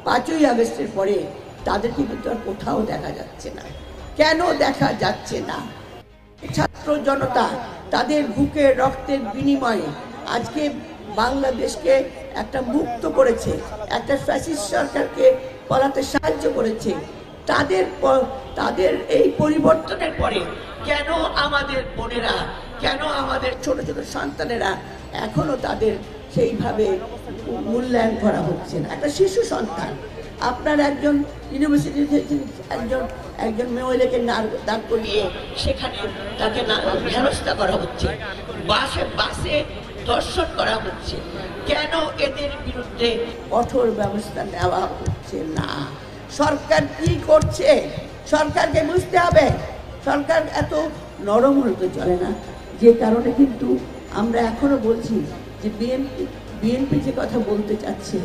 5ই আগস্টের পরে তাদেরকে কিন্তু আর কোথাও দেখা যাচ্ছে না। কেন দেখা যাচ্ছে না? ছাত্র জনতা তাদের বুকের রক্তের বিনিময়ে আজকে বাংলাদেশকে একটা মুক্ত করেছে, একটা ফ্যাসিস্ট সরকারকে পালাতে সাহায্য করেছে। তাদের এই পরিবর্তনের পরে কেন আমাদের বোনেরা, কেন আমাদের ছোট ছোট সন্তানেরা এখনো তাদের সেইভাবে মূল্যায়ন করা হচ্ছে না? একটা শিশু সন্তান, আপনার একজন ইউনিভার্সিটি একজন মহিলাকে দাঁড় করিয়ে সেখানে তাকে হেনস্থা করা হচ্ছে, বাসে ধর্ষণ করা হচ্ছে। কেন এদের বিরুদ্ধে কঠোর ব্যবস্থা নেওয়া হচ্ছে না? সরকার কি করছে? সরকারকে বুঝতে হবে। সরকার এত নরম হতে চলে না, যে কারণে কিন্তু আমরা এখনো বলছি যে বিএনপি যে কথা বলতে চাচ্ছে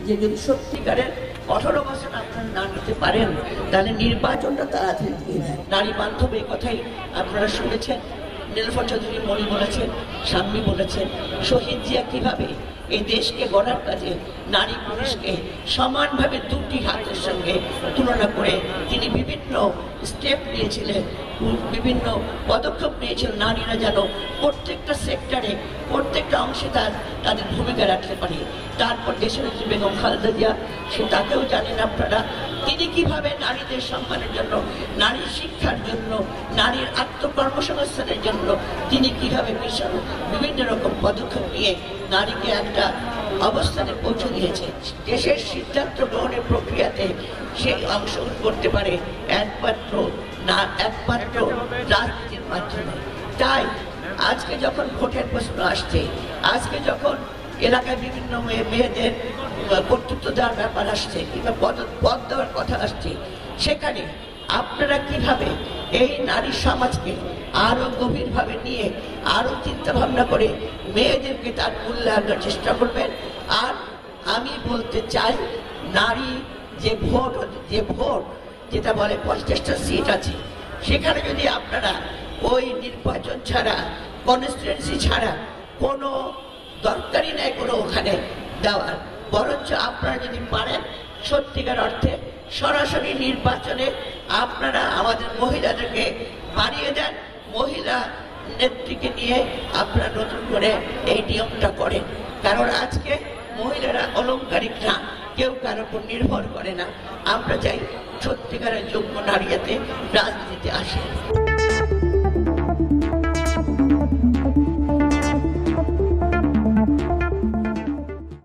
যে যদি সত্যিকারের 18 বছর আপনারা না নিতে পারেন তাহলে নির্বাচনটা তাড়াতাড়ি দিয়ে দেন। নারী বান্ধব এই কথাই আপনারা শুনেছেন, নীলুফার চৌধুরী মনি বলেছেন, শাম্মী বলেছেন। শহীদ জিয়া কিভাবে এই দেশকে গড়ার কাজে নারী পুরুষকে সমানভাবে দুটি হাতের সঙ্গে তুলনা করে তিনি বিভিন্ন স্টেপ নিয়েছিলেন, বিভিন্ন পদক্ষেপ নিয়েছিলেন, নারীরা যেন প্রত্যেকটা সেক্টরে প্রত্যেকটা অংশে তাদের ভূমিকা রাখতে পারে। তারপর দেশনেত্রী বেগম খালেদা জিয়া, সে তাকেও জানেন আপনারা, তিনি কিভাবে নারীদের সম্মানের জন্য, নারীর শিক্ষার জন্য, নারীর আত্মকর্মসংস্থানের জন্য তিনি কিভাবে বিভিন্ন রকম পদক্ষেপ নিয়ে নারীকে একটা অবস্থানে পৌঁছে দিয়েছে। দেশের সিদ্ধান্ত গ্রহণের প্রক্রিয়াতে সে অংশগ্রহণ করতে পারে একমাত্র রাজনীতির মাধ্যমে। তাই আজকে যখন ভোটের প্রশ্ন আসছে, আজকে যখন এলাকায় বিভিন্ন মেয়েদের কর্তৃত্ব দেওয়ার ব্যাপার আসছে কিংবা পদ দেওয়ার কথা আসছে, সেখানে আপনারা কিভাবে এই নারী সমাজকে আরো গভীরভাবে নিয়ে আরো চিন্তা ভাবনা করে মেয়েদেরকে তার মূল্যায়নের চেষ্টা করবেন। আর আমি বলতে চাই, নারী যে ভোট যেটা বলে 50টা সিট আছে, সেখানে যদি আপনারা ওই নির্বাচন ছাড়া, কনস্টিটুয়েন্সি ছাড়া কোনো দরকারই নেই কোনো ওখানে দেওয়ার, বরঞ্চ আপনারা যদি পারেন সত্যিকার অর্থে সরাসরি নির্বাচনে আপনারা আমাদের মহিলাদেরকে বাড়িয়ে দেন, মহিলা নেত্রীকে নিয়ে আপনারা নতুন করে এই নিয়মটা করেন। কারণ আজকে মহিলারা অলংকারিক না, কেউ কারোর উপর নির্ভর করে না। আমরা চাই সত্যিকারের যোগ্য নারীতে রাজনীতিতে আসে।